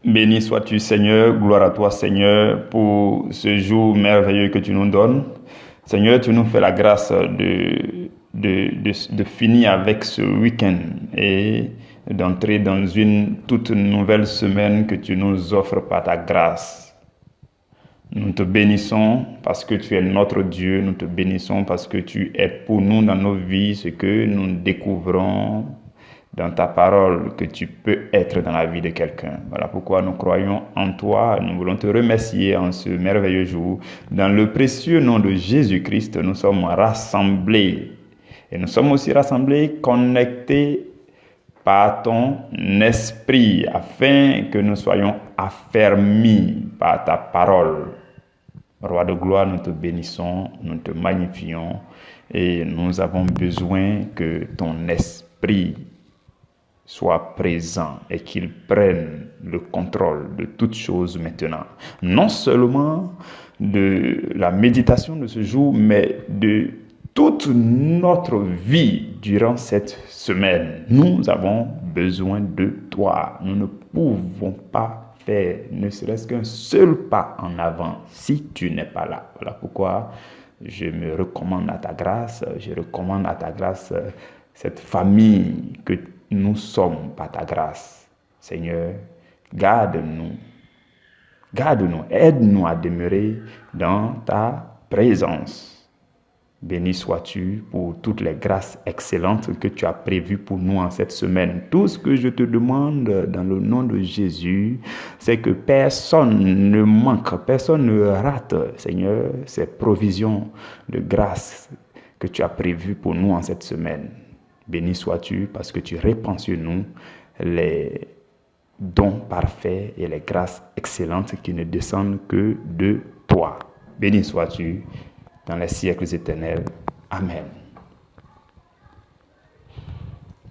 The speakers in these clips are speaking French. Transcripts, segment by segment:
Béni sois-tu, Seigneur, gloire à toi, Seigneur, pour ce jour merveilleux que tu nous donnes. Seigneur, tu nous fais la grâce de finir avec ce week-end et d'entrer dans une toute nouvelle semaine que tu nous offres par ta grâce. Nous te bénissons parce que tu es notre Dieu, nous te bénissons parce que tu es pour nous dans nos vies ce que nous découvrons dans ta parole que tu peux être dans la vie de quelqu'un. Voilà pourquoi nous croyons en toi. Nous voulons te remercier en ce merveilleux jour. Dans le précieux nom de Jésus-Christ, nous sommes rassemblés. Et nous sommes aussi rassemblés, connectés par ton esprit, afin que nous soyons affermis par ta parole. Roi de gloire, nous te bénissons, nous te magnifions, et nous avons besoin que ton esprit soit présent et qu'il prenne le contrôle de toutes choses maintenant. Non seulement de la méditation de ce jour, mais de toute notre vie durant cette semaine. Nous avons besoin de toi. Nous ne pouvons pas faire ne serait-ce qu'un seul pas en avant si tu n'es pas là. Voilà pourquoi je me recommande à ta grâce. Je recommande à ta grâce cette famille que nous sommes par ta grâce. Seigneur, garde-nous, aide-nous à demeurer dans ta présence. Béni sois-tu pour toutes les grâces excellentes que tu as prévues pour nous en cette semaine. Tout ce que je te demande dans le nom de Jésus, c'est que personne ne manque, personne ne rate, Seigneur, ces provisions de grâce que tu as prévues pour nous en cette semaine. Béni sois-tu parce que tu répands sur nous les dons parfaits et les grâces excellentes qui ne descendent que de toi. Béni sois-tu dans les siècles éternels. Amen.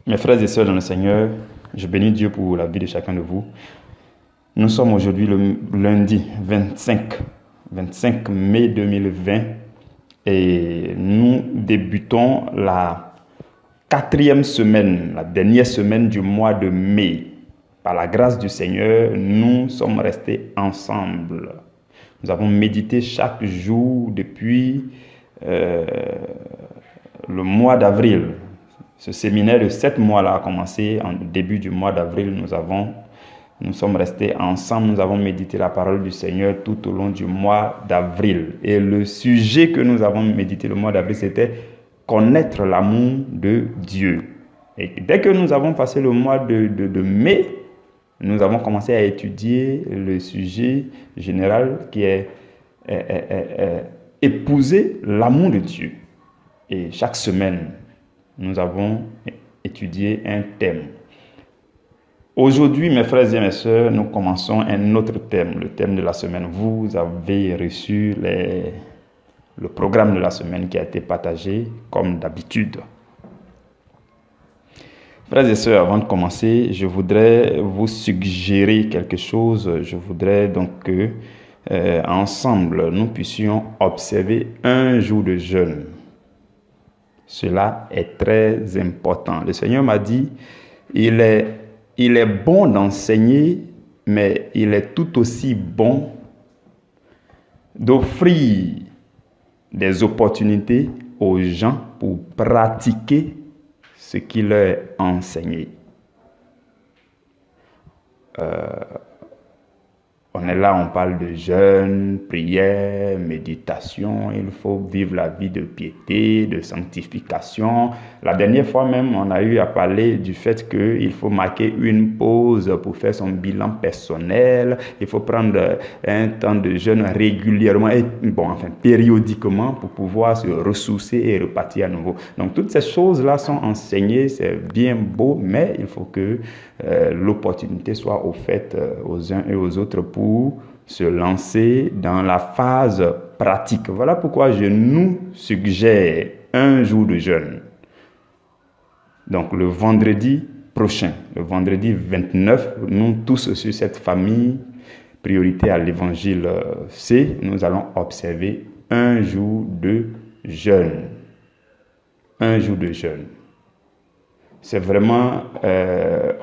Mes frères et sœurs dans le Seigneur, je bénis Dieu pour la vie de chacun de vous. Nous sommes aujourd'hui le lundi 25 mai 2020 et nous débutons la 4e semaine, la dernière semaine du mois de mai. Par la grâce du Seigneur, nous sommes restés ensemble. Nous avons médité chaque jour depuis le mois d'avril. Ce séminaire de 7 mois-là a commencé en début du mois d'avril. Nous sommes restés ensemble, nous avons médité la parole du Seigneur tout au long du mois d'avril. Et le sujet que nous avons médité le mois d'avril, c'était connaître l'amour de Dieu. Et dès que nous avons passé le mois de mai, nous avons commencé à étudier le sujet général qui est épouser l'amour de Dieu. Et chaque semaine, nous avons étudié un thème. Aujourd'hui, mes frères et mes sœurs, nous commençons un autre thème, le thème de la semaine. Vous avez reçu le programme de la semaine qui a été partagé comme d'habitude. Frères et sœurs, avant de commencer, je voudrais vous suggérer quelque chose. Je voudrais donc que, ensemble, nous puissions observer un jour de jeûne. Cela est très important. Le Seigneur m'a dit, il est bon d'enseigner, mais il est tout aussi bon d'offrir des opportunités aux gens pour pratiquer ce qu'il leur est enseigné. On est là, on parle de jeûne, prière, méditation. Il faut vivre la vie de piété, de sanctification. La dernière fois même, on a eu à parler du fait qu'il faut marquer une pause pour faire son bilan personnel. Il faut prendre un temps de jeûne régulièrement et périodiquement pour pouvoir se ressourcer et repartir à nouveau. Donc toutes ces choses-là sont enseignées, c'est bien beau, mais il faut que l'opportunité soit offerte aux uns et aux autres pour se lancer dans la phase pratique. Voilà pourquoi je nous suggère un jour de jeûne. Donc le vendredi prochain, le vendredi 29, nous tous sur cette famille, priorité à l'évangile C, nous allons observer un jour de jeûne. Un jour de jeûne. c'est vraiment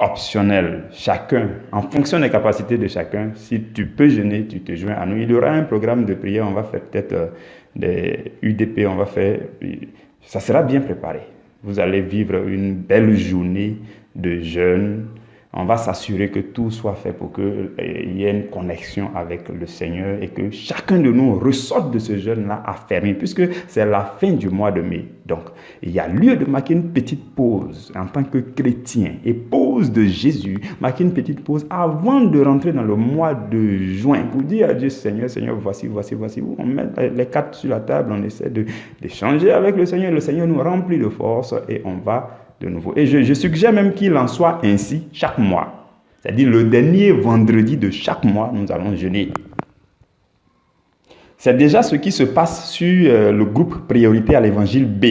optionnel. Chacun, en fonction des capacités de chacun, si tu peux jeûner, tu te joins à nous. Il y aura un programme de prière, on va faire peut-être des UDP, on va faire... Ça sera bien préparé. Vous allez vivre une belle journée de jeûne. On va s'assurer que tout soit fait pour qu'il y ait une connexion avec le Seigneur et que chacun de nous ressorte de ce jeûne-là affermi, puisque c'est la fin du mois de mai. Donc, il y a lieu de marquer une petite pause en tant que chrétien, et pause de Jésus, marquer une petite pause avant de rentrer dans le mois de juin pour dire à Dieu, Seigneur, voici. On met les cartes sur la table, on essaie d'échanger avec le Seigneur. Le Seigneur nous remplit de force et on va de nouveau. Et je suggère même qu'il en soit ainsi chaque mois. C'est-à-dire le dernier vendredi de chaque mois, nous allons jeûner. C'est déjà ce qui se passe sur le groupe Priorité à l'Évangile B.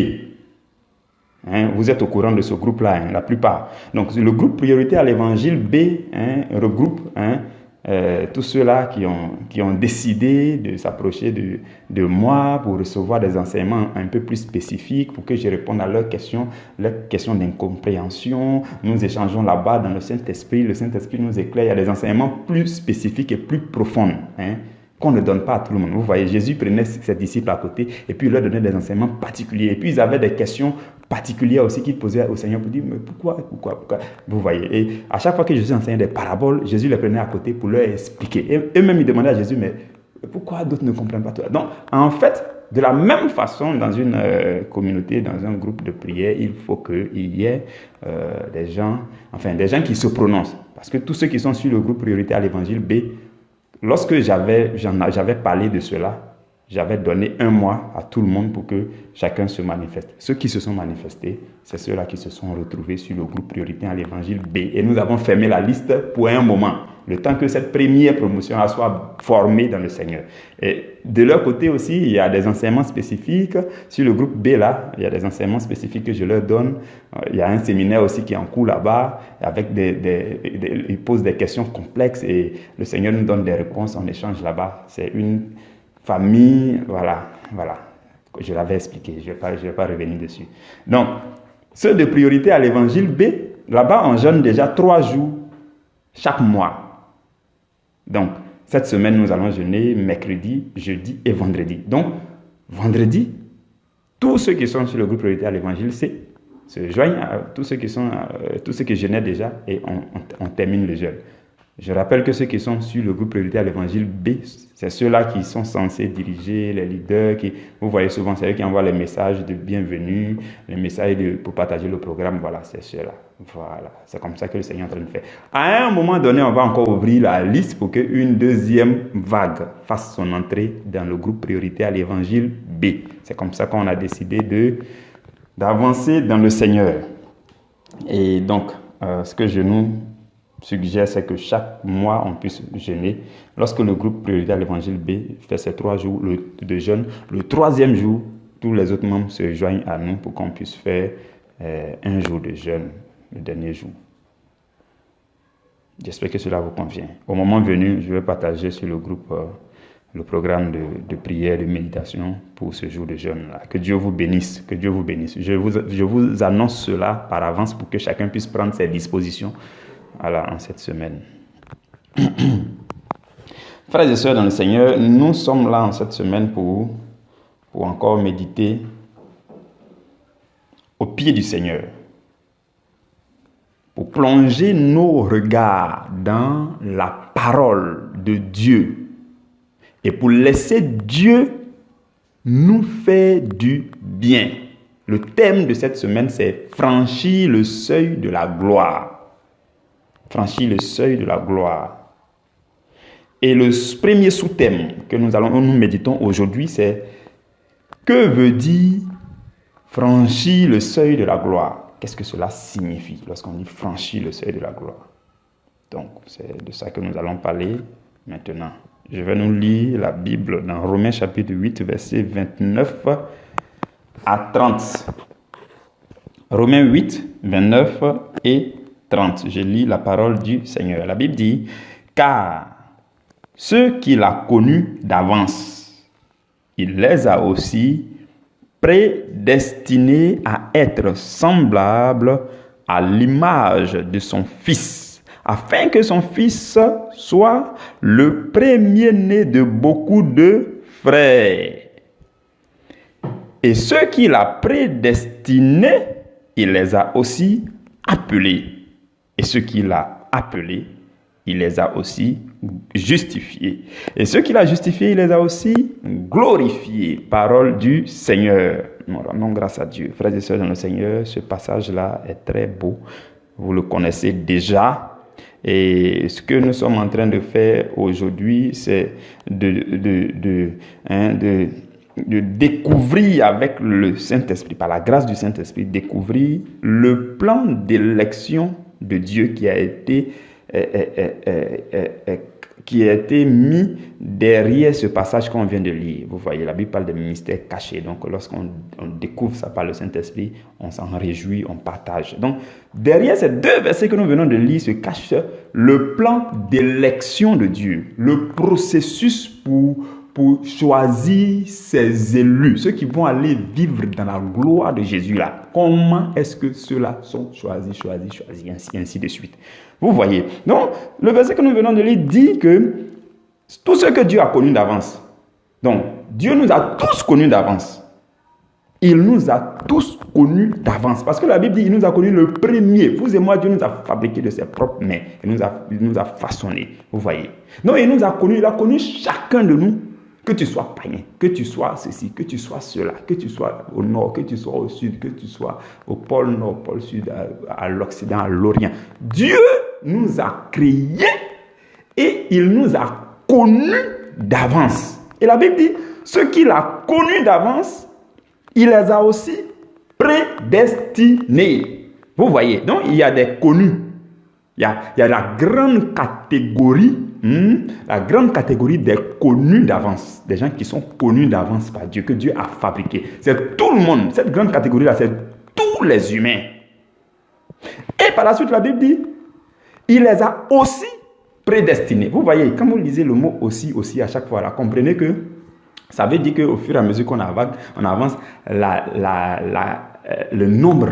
Vous êtes au courant de ce groupe-là, la plupart. Donc le groupe Priorité à l'Évangile B regroupe tous ceux-là qui ont décidé de s'approcher de moi pour recevoir des enseignements un peu plus spécifiques, pour que je réponde à leurs questions d'incompréhension. Nous échangeons là-bas dans le Saint-Esprit. Le Saint-Esprit nous éclaire. Il y a des enseignements plus spécifiques et plus profonds, qu'on ne donne pas à tout le monde. Vous voyez, Jésus prenait ses disciples à côté et puis il leur donnait des enseignements particuliers. Et puis ils avaient des questions particulières aussi qu'ils posaient au Seigneur pour dire, mais pourquoi? Vous voyez. Et à chaque fois que Jésus enseignait des paraboles, Jésus les prenait à côté pour leur expliquer. Et eux-mêmes, ils demandaient à Jésus, mais pourquoi d'autres ne comprennent pas tout? Donc, en fait, de la même façon, dans une communauté, dans un groupe de prière, il faut qu'il y ait des gens qui se prononcent. Parce que tous ceux qui sont sur le groupe Priorité à l'Évangile B, lorsque j'avais parlé de cela, j'avais donné 1 mois à tout le monde pour que chacun se manifeste. Ceux qui se sont manifestés, c'est ceux-là qui se sont retrouvés sur le groupe Priorité à l'Évangile B. Et nous avons fermé la liste pour un moment, le temps que cette première promotion soit formée dans le Seigneur. Et de leur côté aussi, il y a des enseignements spécifiques. Sur le groupe B, là, il y a des enseignements spécifiques que je leur donne. Il y a un séminaire aussi qui est en cours là-bas, avec ils posent des questions complexes et le Seigneur nous donne des réponses en échange là-bas. C'est une famille, voilà. Je l'avais expliqué, je vais pas revenir dessus. Donc, ceux de Priorité à l'Évangile B, là-bas, on jeûne déjà 3 jours chaque mois. Donc, cette semaine, nous allons jeûner mercredi, jeudi et vendredi. Donc, vendredi, tous ceux qui sont sur le groupe Priorité à l'Évangile C se joignent à tous ceux qui jeûnaient déjà et on termine le jeûne. Je rappelle que ceux qui sont sur le groupe Priorité à l'Évangile B, c'est ceux-là qui sont censés diriger, les leaders, vous voyez souvent, c'est eux qui envoient les messages de bienvenue, les messages pour partager le programme, voilà, c'est ceux-là. Voilà, c'est comme ça que le Seigneur est en train de faire. À un moment donné, on va encore ouvrir la liste pour qu'une deuxième vague fasse son entrée dans le groupe Priorité à l'Évangile B. C'est comme ça qu'on a décidé d'avancer dans le Seigneur. Et donc, ce que je nous suggère, c'est que chaque mois, on puisse jeûner. Lorsque le groupe Priorité à l'Évangile B fait ses 3 jours de jeûne, le 3e jour, tous les autres membres se joignent à nous pour qu'on puisse faire 1 jour de jeûne, le dernier jour. J'espère que cela vous convient. Au moment venu, je vais partager sur le groupe le programme de prière, de méditation pour ce jour de jeûne-là. Que Dieu vous bénisse, que Dieu vous bénisse. Je vous annonce cela par avance pour que chacun puisse prendre ses dispositions en cette semaine. Frères et sœurs dans le Seigneur, nous sommes là en cette semaine pour encore méditer au pied du Seigneur, pour plonger nos regards dans la parole de Dieu et pour laisser Dieu nous faire du bien. Le thème de cette semaine, c'est franchir le seuil de la gloire. Franchir le seuil de la gloire. Et le premier sous-thème que nous méditons aujourd'hui, c'est que veut dire franchir le seuil de la gloire? Qu'est-ce que cela signifie lorsqu'on dit franchir le seuil de la gloire? Donc, c'est de ça que nous allons parler maintenant. Je vais nous lire la Bible dans Romains chapitre 8, versets 29 à 30. Romains 8, 29 et 30. Je lis la parole du Seigneur. La Bible dit, « Car ceux qu'il a connus d'avance, il les a aussi prédestinés à être semblables à l'image de son Fils, afin que son Fils soit le premier-né de beaucoup de frères. Et ceux qu'il a prédestinés, il les a aussi appelés. Et ceux qu'il a appelés, il les a aussi justifiés. Et ceux qu'il a justifiés, il les a aussi glorifiés. Parole du Seigneur. Nous rendons grâce à Dieu. Frères et sœurs dans le Seigneur, ce passage-là est très beau. Vous le connaissez déjà. Et ce que nous sommes en train de faire aujourd'hui, c'est de découvrir avec le Saint-Esprit, par la grâce du Saint-Esprit, découvrir le plan d'élection de Dieu qui a été mis derrière ce passage qu'on vient de lire. Vous voyez, la Bible parle de ministère caché. Donc, lorsqu'on découvre ça par le Saint-Esprit, on s'en réjouit, on partage. Donc, derrière ces deux versets que nous venons de lire se cache le plan d'élection de Dieu, le processus pour choisir ses élus, ceux qui vont aller vivre dans la gloire de Jésus là. Comment est-ce que ceux-là sont choisis, ainsi de suite. Vous voyez. Donc, le verset que nous venons de lire dit que tout ce que Dieu a connu d'avance. Donc, Dieu nous a tous connus d'avance. Il nous a tous connus d'avance. Parce que la Bible dit qu'il nous a connus le premier. Vous et moi, Dieu nous a fabriqués de ses propres mains. Il nous a façonnés. Vous voyez. Donc, il nous a connus. Il a connu chacun de nous. Que tu sois païen, que tu sois ceci, que tu sois cela, que tu sois au nord, que tu sois au sud, que tu sois au pôle nord, au pôle sud, à l'Occident, à l'Orient. Dieu nous a créés et il nous a connus d'avance. Et la Bible dit, ceux qu'il a connus d'avance, il les a aussi prédestinés. Vous voyez, donc il y a des connus. Il y a la grande catégorie des connus d'avance, des gens qui sont connus d'avance par Dieu, que Dieu a fabriqué. C'est tout le monde, cette grande catégorie-là, c'est tous les humains. Et par la suite, la Bible dit, il les a aussi prédestinés. Vous voyez, quand vous lisez le mot aussi à chaque fois, là, comprenez que ça veut dire qu'au fur et à mesure qu'on avance, le nombre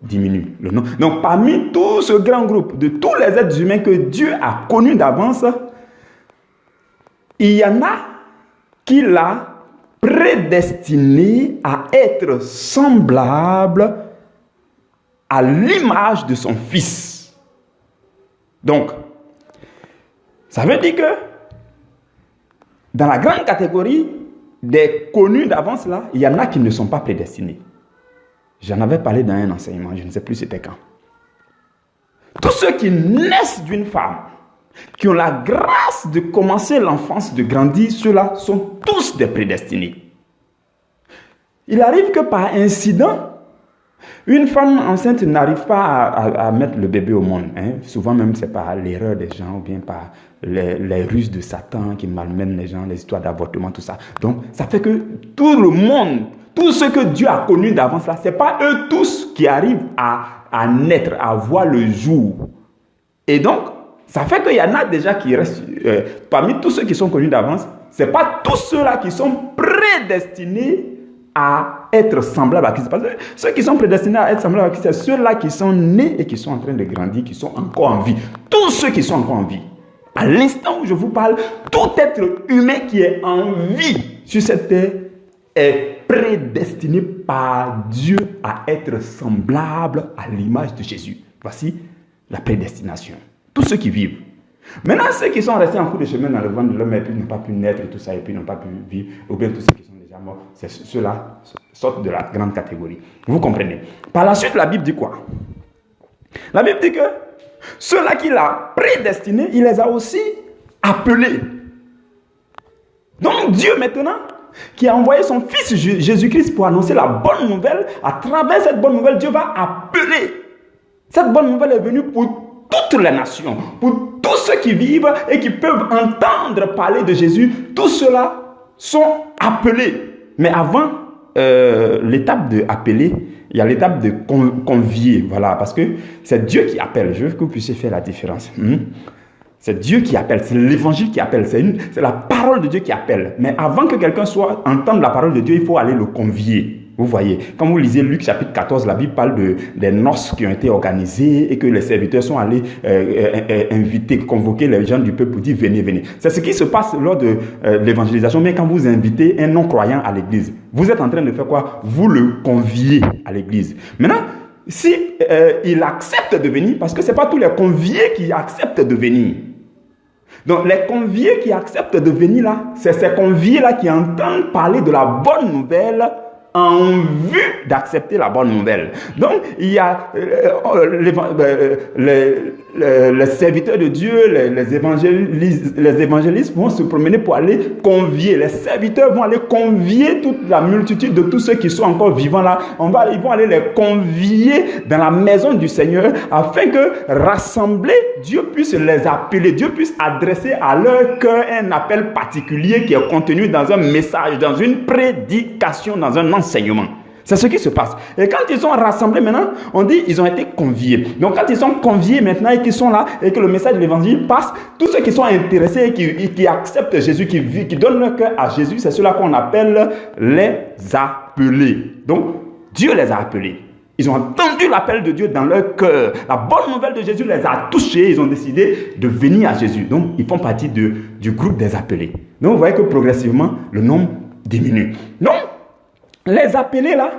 diminue. Donc, parmi tout ce grand groupe de tous les êtres humains que Dieu a connus d'avance, il y en a qu'il a prédestinés à être semblables à l'image de son Fils. Donc, ça veut dire que dans la grande catégorie des connus d'avance, là, il y en a qui ne sont pas prédestinés. J'en avais parlé dans un enseignement, je ne sais plus c'était quand. Tous ceux qui naissent d'une femme, qui ont la grâce de commencer l'enfance, de grandir, ceux-là sont tous des prédestinés. Il arrive que par incident, une femme enceinte n'arrive pas à mettre le bébé au monde. Souvent même c'est par l'erreur des gens ou bien par les ruses de Satan qui malmènent les gens, les histoires d'avortement, tout ça. Donc ça fait que tout le monde, tout ce que Dieu a connu d'avance là, ce n'est pas eux tous qui arrivent à naître, à voir le jour. Et donc, ça fait qu'il y en a déjà qui restent, parmi tous ceux qui sont connus d'avance, ce n'est pas tous ceux-là qui sont prédestinés à être semblables à Christ. Parce que ceux qui sont prédestinés à être semblables à Christ, c'est ceux-là qui sont nés et qui sont en train de grandir, qui sont encore en vie. Tous ceux qui sont encore en vie. À l'instant où je vous parle, tout être humain qui est en vie sur cette terre est prédestiné par Dieu à être semblable à l'image de Jésus. Voici la prédestination. Tous ceux qui vivent. Maintenant, ceux qui sont restés en cours de chemin dans le ventre de leur mère, puis n'ont pas pu naître et tout ça, et puis n'ont pas pu vivre, ou bien tous ceux qui sont déjà morts, ceux-là sortent de la grande catégorie. Vous comprenez? Par la suite, la Bible dit quoi? La Bible dit que ceux-là qu'il a prédestinés, il les a aussi appelés. Donc Dieu maintenant, qui a envoyé son Fils Jésus-Christ pour annoncer la bonne nouvelle, à travers cette bonne nouvelle, Dieu va appeler. Cette bonne nouvelle est venue pour toutes les nations, pour tous ceux qui vivent et qui peuvent entendre parler de Jésus. Tous ceux-là sont appelés. Mais avant l'étape de appeler, il y a l'étape de convier. Voilà, parce que c'est Dieu qui appelle. Je veux que vous puissiez faire la différence. C'est Dieu qui appelle, c'est l'évangile qui appelle, c'est la parole de Dieu qui appelle. Mais avant que quelqu'un entende la parole de Dieu, il faut aller le convier. Vous voyez, quand vous lisez Luc chapitre 14, la Bible parle des noces qui ont été organisées et que les serviteurs sont allés inviter, convoquer les gens du peuple pour dire venez, venez. C'est ce qui se passe lors de l'évangélisation, mais quand vous invitez un non-croyant à l'église, vous êtes en train de faire quoi? Vous le conviez à l'église. Maintenant, si il accepte de venir, parce que ce n'est pas tous les conviés qui acceptent de venir. Donc, les conviés qui acceptent de venir là, c'est ces conviés-là qui entendent parler de la bonne nouvelle en vue d'accepter la bonne nouvelle. Donc, il y a les serviteurs de Dieu, les évangélistes vont se promener pour aller convier. Les serviteurs vont aller convier toute la multitude de tous ceux qui sont encore vivants là. Ils vont aller les convier dans la maison du Seigneur afin que, rassemblés, Dieu puisse les appeler, Dieu puisse adresser à leur cœur un appel particulier qui est contenu dans un message, dans une prédication, dans un enseignement. C'est ce qui se passe. Et quand ils sont rassemblés maintenant, on dit ils ont été conviés. Donc quand ils sont conviés maintenant et qu'ils sont là et que le message de l'évangile passe, tous ceux qui sont intéressés et qui acceptent Jésus, qui donnent leur cœur à Jésus, c'est ceux-là qu'on appelle les appelés. Donc Dieu les a appelés. Ils ont entendu l'appel de Dieu dans leur cœur. La bonne nouvelle de Jésus les a touchés. Ils ont décidé de venir à Jésus. Donc ils font partie du groupe des appelés. Donc vous voyez que progressivement, le nombre diminue. Donc, les appelés là,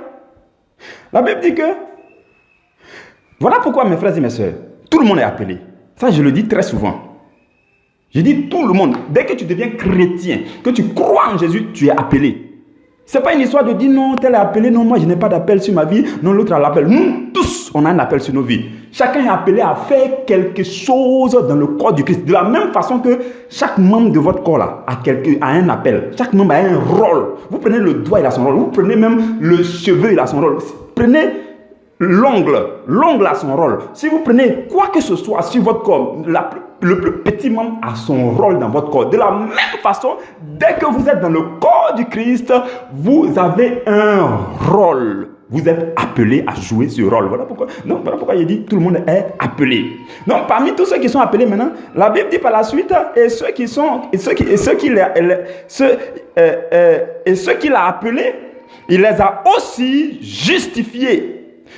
la Bible dit que, voilà pourquoi mes frères et mes sœurs, tout le monde est appelé. Ça je le dis très souvent. Je dis tout le monde, dès que tu deviens chrétien, que tu crois en Jésus, tu es appelé. Ce n'est pas une histoire de dire non, tel est appelé, non, moi je n'ai pas d'appel sur ma vie, non, l'autre a l'appel. Nous tous, on a un appel sur nos vies. Chacun est appelé à faire quelque chose dans le corps du Christ. De la même façon que chaque membre de votre corps là a un appel. Chaque membre a un rôle. Vous prenez le doigt, il a son rôle. Vous prenez même le cheveu, il a son rôle. Prenez l'ongle a son rôle. Si vous prenez quoi que ce soit sur votre corps, le plus petit membre a son rôle dans votre corps. De la même façon, dès que vous êtes dans le corps du Christ, vous avez un rôle. Vous êtes appelé à jouer ce rôle. Voilà pourquoi il dit tout le monde est appelé. Donc parmi tous ceux qui sont appelés maintenant, la Bible dit par la suite et ceux qu'il a appelés, il les a aussi justifiés.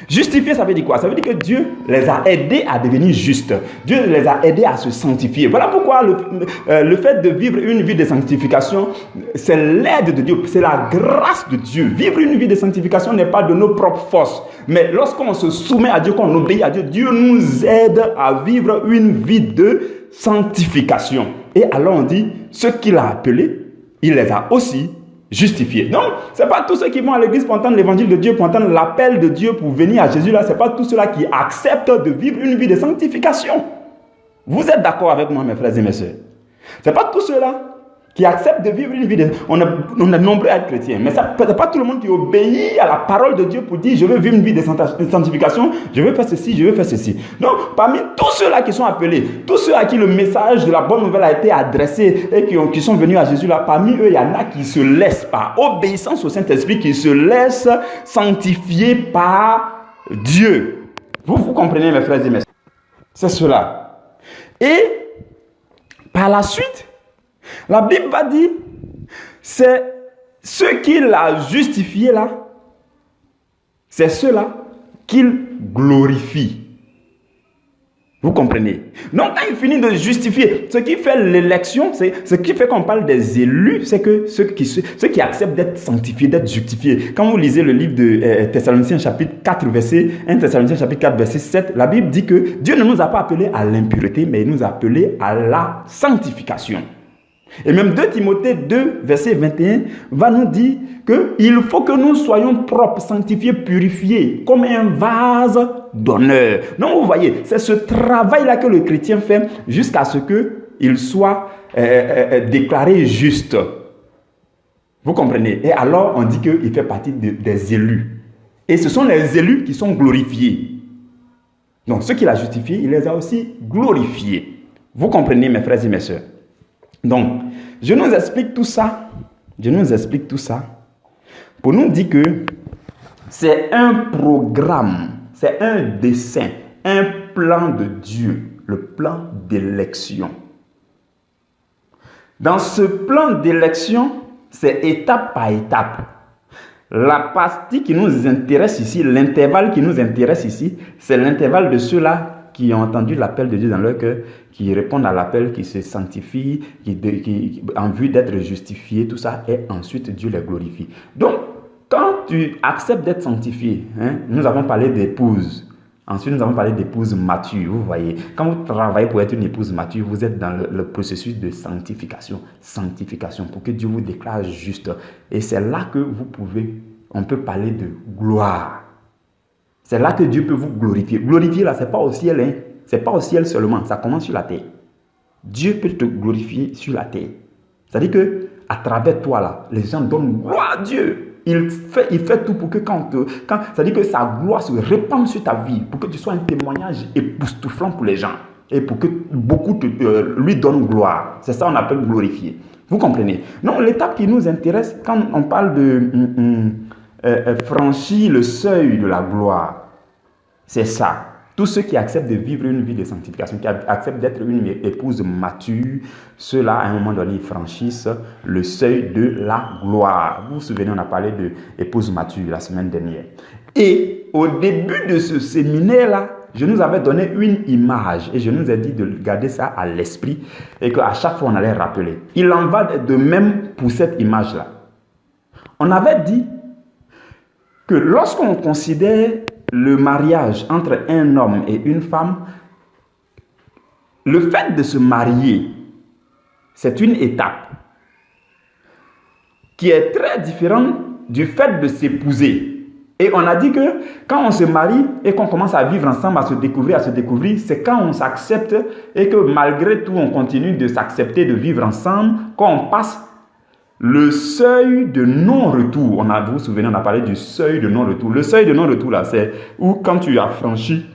Justifier, ça veut dire quoi? Ça veut dire que Dieu les a aidés à devenir justes. Dieu les a aidés à se sanctifier. Voilà pourquoi le fait de vivre une vie de sanctification, c'est l'aide de Dieu, c'est la grâce de Dieu. Vivre une vie de sanctification n'est pas de nos propres forces. Mais lorsqu'on se soumet à Dieu, qu'on obéit à Dieu, Dieu nous aide à vivre une vie de sanctification. Et alors on dit, ceux qu'il a appelés, il les a aussi justifiés. Donc, ce n'est pas tous ceux qui vont à l'église pour entendre l'évangile de Dieu, pour entendre l'appel de Dieu, pour venir à Jésus là. Ce n'est pas tous ceux-là qui acceptent de vivre une vie de sanctification. Vous êtes d'accord avec moi, mes frères et mes sœurs? Ce n'est pas tous ceux-là qui acceptent de vivre une vie de... On est nombreux à être chrétiens, mais ce n'est pas tout le monde qui obéit à la parole de Dieu pour dire je veux vivre une vie de sanctification, je veux faire ceci, je veux faire ceci. Donc, parmi tous ceux-là qui sont appelés, tous ceux à qui le message de la bonne nouvelle a été adressé et qui sont venus à Jésus là, parmi eux, il y en a qui se laissent par obéissance au Saint-Esprit, qui se laissent sanctifier par Dieu. Vous comprenez, mes frères et mes sœurs? C'est cela. Et par la suite, la Bible va dire, c'est ceux qu'il a justifiés là, c'est ceux-là qu'il glorifie. Vous comprenez? Donc, quand il finit de justifier, ce qui fait l'élection, ce qui fait qu'on parle des élus, c'est que ceux qui acceptent d'être sanctifiés, d'être justifiés. Quand vous lisez le livre de Thessaloniciens chapitre 4, verset 1 Thessaloniciens chapitre 4, verset 7, la Bible dit que Dieu ne nous a pas appelés à l'impureté, mais il nous a appelés à la sanctification. Et même 2 Timothée 2, verset 21, va nous dire qu'il faut que nous soyons propres, sanctifiés, purifiés, comme un vase d'honneur. Donc vous voyez, c'est ce travail-là que le chrétien fait jusqu'à ce qu'il soit déclaré juste. Vous comprenez? Et alors on dit qu'il fait partie des élus. Et ce sont les élus qui sont glorifiés. Donc ceux qu'il a justifiés, il les a aussi glorifiés. Vous comprenez, mes frères et mes sœurs? Donc, je nous explique tout ça pour nous dire que c'est un programme, c'est un dessein, un plan de Dieu, le plan d'élection. Dans ce plan d'élection, c'est étape par étape. La partie qui nous intéresse ici, l'intervalle qui nous intéresse ici, c'est l'intervalle de ceux-là qui ont entendu l'appel de Dieu dans leur cœur, qui répondent à l'appel, qui se sanctifient, qui en vue d'être justifiés, tout ça, et ensuite Dieu les glorifie. Donc, quand tu acceptes d'être sanctifié, nous avons parlé d'épouse. Ensuite, nous avons parlé d'épouse mature. Vous voyez, quand vous travaillez pour être une épouse mature, vous êtes dans le processus de sanctification. Sanctification, pour que Dieu vous déclare juste. Et c'est là que on peut parler de gloire. C'est là que Dieu peut vous glorifier. Glorifier, là, ce n'est pas au ciel. Ce n'est pas au ciel seulement. Ça commence sur la terre. Dieu peut te glorifier sur la terre. C'est-à-dire que à travers toi, là, les gens donnent gloire à Dieu. Il fait tout pour que c'est-à-dire que sa gloire se répande sur ta vie, pour que tu sois un témoignage époustouflant pour les gens et pour que beaucoup lui donnent gloire. C'est ça qu'on appelle glorifier. Vous comprenez? Non, l'étape qui nous intéresse quand on parle de franchir le seuil de la gloire, c'est ça. Tous ceux qui acceptent de vivre une vie de sanctification, qui acceptent d'être une épouse mature, ceux-là, à un moment donné, ils franchissent le seuil de la gloire. Vous vous souvenez, on a parlé de épouse mature la semaine dernière. Et au début de ce séminaire-là, je nous avais donné une image et je nous ai dit de garder ça à l'esprit et qu'à chaque fois, on allait rappeler. Il en va de même pour cette image-là. On avait dit que lorsqu'on considère le mariage entre un homme et une femme, le fait de se marier, c'est une étape qui est très différente du fait de s'épouser. Et on a dit que quand on se marie et qu'on commence à vivre ensemble, à se découvrir, c'est quand on s'accepte et que malgré tout, on continue de s'accepter, de vivre ensemble, quand on passe le seuil de non-retour. Vous vous souvenez, on a parlé du seuil de non-retour. Le seuil de non-retour, là, c'est où quand tu as franchi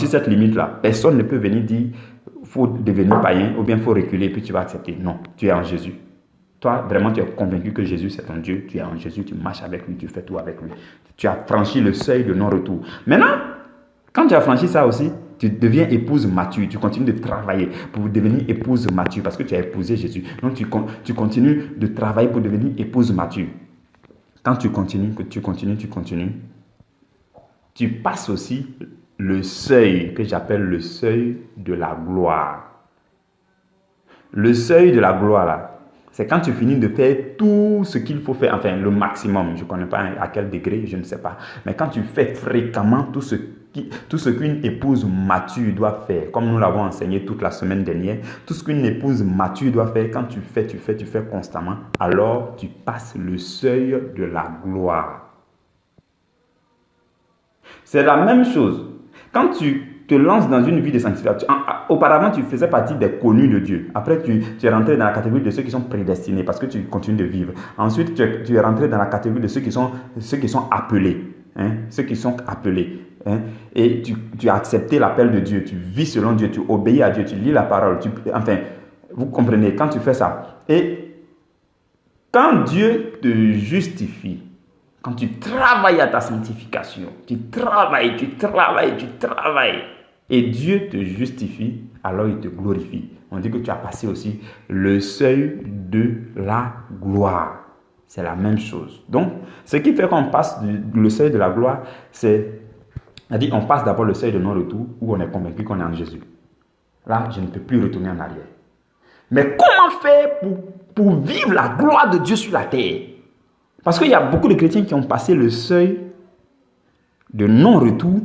cette limite-là, personne ne peut venir dire il faut devenir païen ou bien il faut reculer et puis tu vas accepter. Non, tu es en Jésus. Toi, vraiment, tu es convaincu que Jésus, c'est ton Dieu. Tu es en Jésus, tu marches avec lui, tu fais tout avec lui. Tu as franchi le seuil de non-retour. Maintenant, quand tu as franchi ça aussi, tu deviens épouse mature. Tu continues de travailler pour devenir épouse mature parce que tu as épousé Jésus. Donc, tu continues de travailler pour devenir épouse mature. Quand tu continues, tu passes aussi le seuil que j'appelle le seuil de la gloire. Le seuil de la gloire, là, c'est quand tu finis de faire tout ce qu'il faut faire, enfin le maximum, je ne connais pas à quel degré, je ne sais pas. Mais quand tu fais fréquemment tout ce qu'une épouse mature doit faire, comme nous l'avons enseigné toute la semaine dernière, tout ce qu'une épouse mature doit faire, quand tu fais constamment, alors tu passes le seuil de la gloire. C'est la même chose. Quand tu te lances dans une vie de sanctification, auparavant tu faisais partie des connus de Dieu. Après tu es rentré dans la catégorie de ceux qui sont prédestinés parce que tu continues de vivre. Ensuite tu es rentré dans la catégorie de ceux qui sont appelés. Ceux qui sont appelés. Et tu as accepté l'appel de Dieu. Tu vis selon Dieu, tu obéis à Dieu, tu lis la parole. Enfin, vous comprenez, quand tu fais ça. Et quand Dieu te justifie, quand tu travailles à ta sanctification, tu travailles, et Dieu te justifie, alors il te glorifie. On dit que tu as passé aussi le seuil de la gloire. C'est la même chose. Donc, ce qui fait qu'on passe le seuil de la gloire, c'est-à-dire on passe d'abord le seuil de non-retour où on est convaincu qu'on est en Jésus. Là, je ne peux plus retourner en arrière. Mais comment faire pour vivre la gloire de Dieu sur la terre? Parce qu'il y a beaucoup de chrétiens qui ont passé le seuil de non-retour,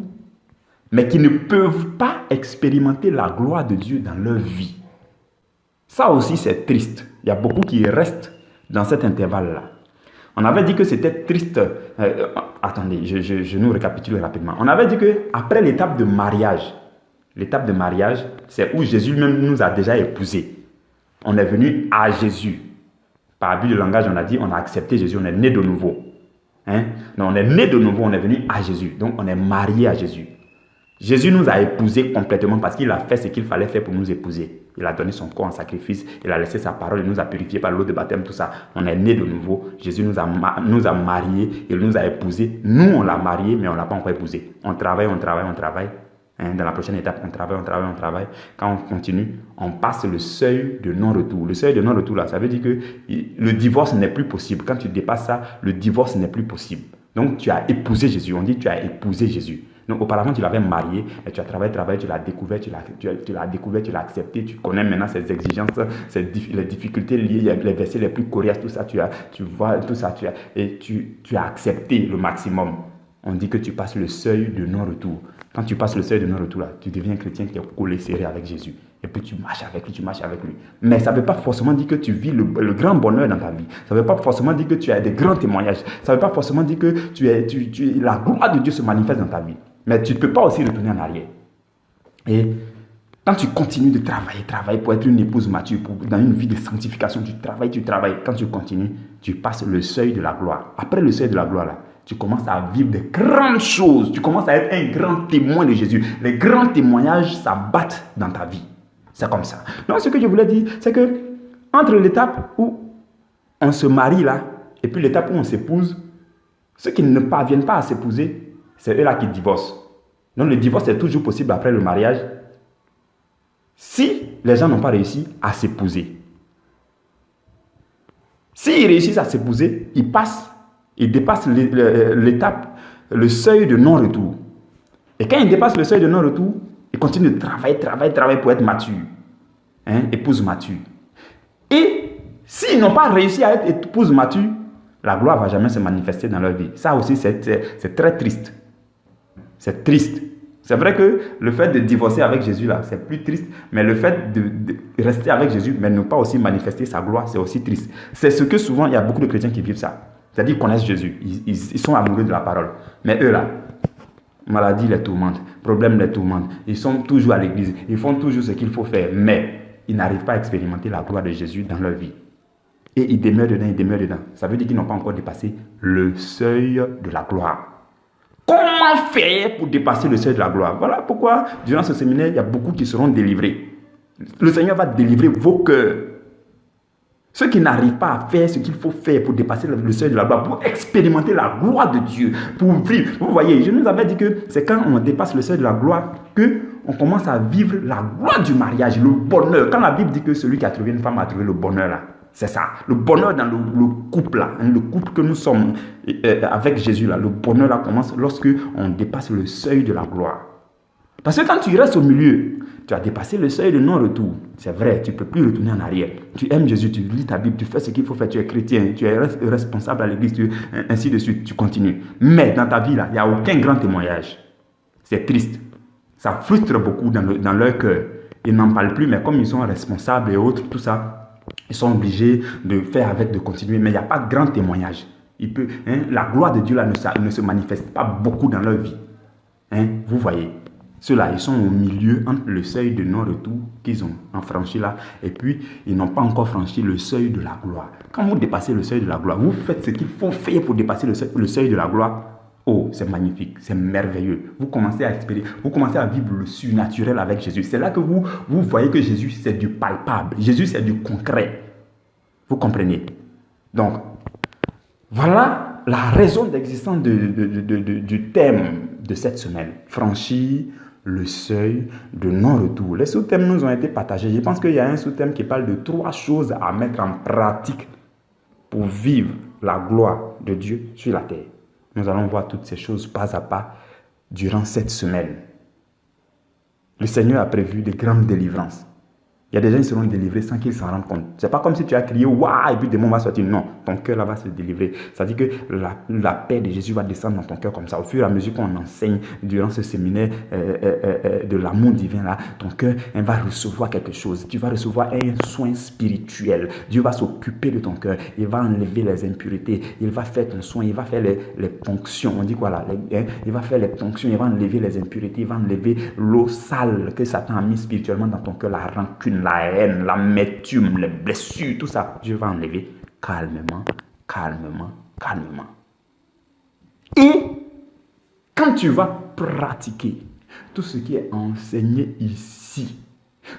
mais qui ne peuvent pas expérimenter la gloire de Dieu dans leur vie. Ça aussi, c'est triste. Il y a beaucoup qui restent dans cet intervalle-là. On avait dit que c'était triste. Attendez, je nous récapitule rapidement. On avait dit qu'après l'étape de mariage, c'est où Jésus lui-même nous a déjà épousés. On est venu à Jésus. Par abus de langage, on a dit, on a accepté Jésus, on est né de nouveau. Donc on est né de nouveau, on est venu à Jésus. Donc on est marié à Jésus. Jésus nous a épousés complètement parce qu'il a fait ce qu'il fallait faire pour nous épouser. Il a donné son corps en sacrifice, il a laissé sa parole, il nous a purifiés par l'eau de baptême, tout ça. On est né de nouveau. Jésus nous a mariés, il nous a épousés. Nous, on l'a marié, mais on ne l'a pas encore épousé. On travaille. Dans la prochaine étape, on travaille. Quand on continue, on passe le seuil de non-retour. Le seuil de non-retour, là, ça veut dire que le divorce n'est plus possible. Quand tu dépasses ça, le divorce n'est plus possible. Donc, tu as épousé Jésus. On dit que tu as épousé Jésus. Donc, auparavant, tu l'avais marié, et tu as travaillé, tu l'as découvert, tu l'as découvert, tu l'as accepté, tu connais maintenant ses exigences, les difficultés liées, les versets les plus coriaces, tout ça, tu vois, tout ça, et tu as accepté le maximum. On dit que tu passes le seuil de non-retour. Quand tu passes le seuil de non-retour, là, tu deviens un chrétien qui est collé serré avec Jésus. Et puis tu marches avec lui. Mais ça ne veut pas forcément dire que tu vis le grand bonheur dans ta vie. Ça ne veut pas forcément dire que tu as des grands témoignages. Ça ne veut pas forcément dire que la gloire de Dieu se manifeste dans ta vie. Mais tu ne peux pas aussi retourner en arrière. Et quand tu continues de travailler pour être une épouse mature, dans une vie de sanctification, tu travailles. Quand tu continues, tu passes le seuil de la gloire. Après le seuil de la gloire, là, tu commences à vivre de grandes choses. Tu commences à être un grand témoin de Jésus. Les grands témoignages s'abattent dans ta vie. C'est comme ça. Donc, ce que je voulais dire, c'est que entre l'étape où on se marie là, et puis l'étape où on s'épouse, ceux qui ne parviennent pas à s'épouser, c'est eux là qui divorcent. Donc, le divorce est toujours possible après le mariage si les gens n'ont pas réussi à s'épouser. S'ils réussissent à s'épouser, ils dépassent l'étape, le seuil de non-retour. Et quand ils dépassent le seuil de non-retour, ils continuent de travailler pour être mature. Épouse mature. Et s'ils n'ont pas réussi à être épouse mature, la gloire ne va jamais se manifester dans leur vie. Ça aussi, c'est très triste. C'est triste. C'est vrai que le fait de divorcer avec Jésus, là, c'est plus triste. Mais le fait de rester avec Jésus, mais ne pas aussi manifester sa gloire, c'est aussi triste. C'est ce que souvent, il y a beaucoup de chrétiens qui vivent ça. C'est-à-dire qu'ils connaissent Jésus. Ils sont amoureux de la parole. Mais eux, là, maladie les tourmente, problème les tourmente. Ils sont toujours à l'église. Ils font toujours ce qu'il faut faire. Mais ils n'arrivent pas à expérimenter la gloire de Jésus dans leur vie. Et ils demeurent dedans. Ça veut dire qu'ils n'ont pas encore dépassé le seuil de la gloire. Comment faire pour dépasser le seuil de la gloire? Voilà pourquoi, durant ce séminaire, il y a beaucoup qui seront délivrés. Le Seigneur va délivrer vos cœurs. Ceux qui n'arrivent pas à faire ce qu'il faut faire pour dépasser le seuil de la gloire, pour expérimenter la gloire de Dieu, pour vivre. Vous voyez, je nous avais dit que c'est quand on dépasse le seuil de la gloire qu'on commence à vivre la gloire du mariage, le bonheur. Quand la Bible dit que celui qui a trouvé une femme a trouvé le bonheur là, c'est ça. Le bonheur dans le couple là, le couple que nous sommes avec Jésus là, le bonheur là commence lorsque on dépasse le seuil de la gloire. Parce que quand tu restes au milieu, tu as dépassé le seuil de non-retour. C'est vrai, tu ne peux plus retourner en arrière. Tu aimes Jésus, tu lis ta Bible, tu fais ce qu'il faut faire, tu es chrétien, tu es responsable à l'église, ainsi de suite, tu continues. Mais dans ta vie, là, il n'y a aucun grand témoignage. C'est triste. Ça frustre beaucoup dans leur cœur. Ils n'en parlent plus, mais comme ils sont responsables et autres, tout ça, ils sont obligés de faire avec, de continuer. Mais il n'y a pas de grand témoignage. La gloire de Dieu là, ne se manifeste pas beaucoup dans leur vie. Vous voyez. Ceux-là, ils sont au milieu entre le seuil de non-retour qu'ils ont franchi là, et puis ils n'ont pas encore franchi le seuil de la gloire. Quand vous dépassez le seuil de la gloire, vous faites ce qu'il faut faire pour dépasser le seuil de la gloire. Oh, c'est magnifique, c'est merveilleux. Vous commencez à espérer, vous commencez à vivre le surnaturel avec Jésus. C'est là que vous voyez que Jésus, c'est du palpable. Jésus, c'est du concret. Vous comprenez? Donc, voilà la raison d'existence du thème de cette semaine. Franchir le seuil de non-retour. Les sous-thèmes nous ont été partagés. Je pense qu'il y a un sous-thème qui parle de 3 choses à mettre en pratique pour vivre la gloire de Dieu sur la terre. Nous allons voir toutes ces choses pas à pas durant cette semaine. Le Seigneur a prévu de grandes délivrances. Il y a des gens qui seront délivrés sans qu'ils s'en rendent compte. Ce n'est pas comme si tu as crié « Waouh » et puis des mots vont sortir. Non, ton cœur là va se délivrer. Ça veut dire que la paix de Jésus va descendre dans ton cœur comme ça. Au fur et à mesure qu'on enseigne durant ce séminaire de l'amour divin là, ton cœur va recevoir quelque chose. Tu vas recevoir un soin spirituel. Dieu va s'occuper de ton cœur. Il va enlever les impuretés. Il va faire ton soin. Il va faire les ponctions. On dit quoi là? Il va faire les ponctions. Il va enlever les impuretés. Il va enlever l'eau sale que Satan a mis spirituellement dans ton cœur, la rancune, la haine, l'amertume, les blessures, tout ça, Dieu va enlever calmement, calmement, calmement. Et quand tu vas pratiquer tout ce qui est enseigné ici,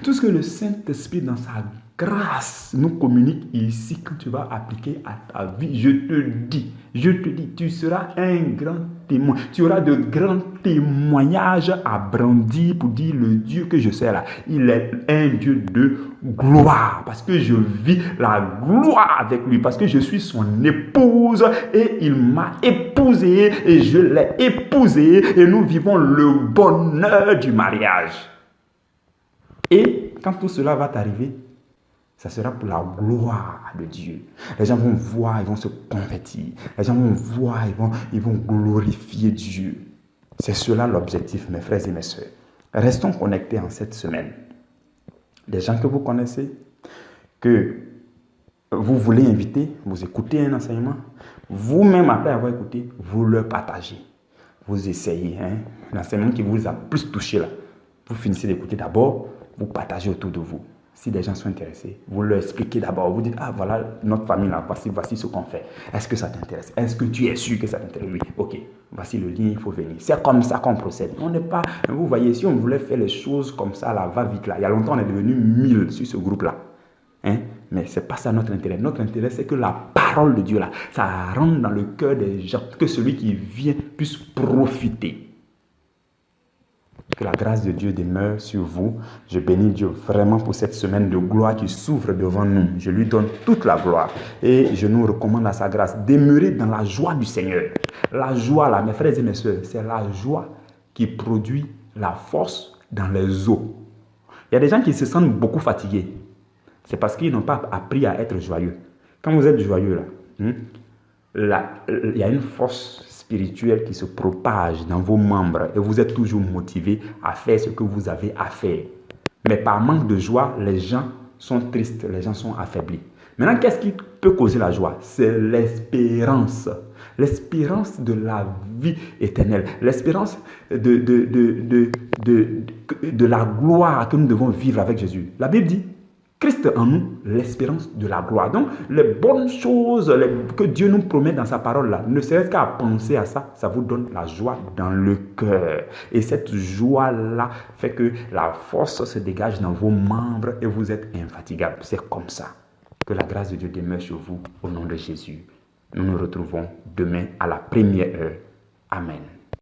tout ce que le Saint-Esprit dans sa grâce nous communique ici, quand tu vas appliquer à ta vie, je te dis, tu seras un grand témoins. Tu auras de grands témoignages à brandir pour dire le Dieu que je sers là, il est un Dieu de gloire. Parce que je vis la gloire avec lui. Parce que je suis son épouse et il m'a épousé et je l'ai épousé et nous vivons le bonheur du mariage. Et quand tout cela va t'arriver, ça sera pour la gloire de Dieu. Les gens vont voir, ils vont se convertir. Les gens vont voir, ils vont glorifier Dieu. C'est cela l'objectif, mes frères et mes sœurs. Restons connectés en cette semaine. Des gens que vous connaissez, que vous voulez inviter, vous écoutez un enseignement, vous-même après avoir écouté, vous le partagez. Vous essayez, l'enseignement qui vous a plus touché là. Vous finissez d'écouter d'abord, vous partagez autour de vous. Si des gens sont intéressés, vous leur expliquez d'abord. Vous dites, ah voilà notre famille là, voici ce qu'on fait. Est-ce que ça t'intéresse? Est-ce que tu es sûr que ça t'intéresse? Oui, ok, voici le lien, il faut venir. C'est comme ça qu'on procède. On n'est pas, vous voyez, si on voulait faire les choses comme ça, là, va vite là. Il y a longtemps, on est devenu 1000 sur ce groupe là. Mais ce n'est pas ça notre intérêt. Notre intérêt, c'est que la parole de Dieu là, ça rentre dans le cœur des gens, que celui qui vient puisse profiter. Que la grâce de Dieu demeure sur vous. Je bénis Dieu vraiment pour cette semaine de gloire qui s'ouvre devant nous. Je lui donne toute la gloire. Et je nous recommande à sa grâce. Demeurer dans la joie du Seigneur. La joie, là, mes frères et mes soeurs, c'est la joie qui produit la force dans les os. Il y a des gens qui se sentent beaucoup fatigués. C'est parce qu'ils n'ont pas appris à être joyeux. Quand vous êtes joyeux, là, il y a une force spirituelle qui se propage dans vos membres et vous êtes toujours motivé à faire ce que vous avez à faire. Mais par manque de joie, les gens sont tristes, les gens sont affaiblis. Maintenant, qu'est-ce qui peut causer la joie? C'est l'espérance. L'espérance de la vie éternelle. L'espérance de la gloire que nous devons vivre avec Jésus. La Bible dit, Christ en nous, l'espérance de la gloire. Donc, les bonnes choses que Dieu nous promet dans sa parole, là, ne serait-ce qu'à penser à ça, ça vous donne la joie dans le cœur. Et cette joie-là fait que la force se dégage dans vos membres et vous êtes infatigable. C'est comme ça. Que la grâce de Dieu demeure sur vous au nom de Jésus. Nous nous retrouvons demain à la première heure. Amen.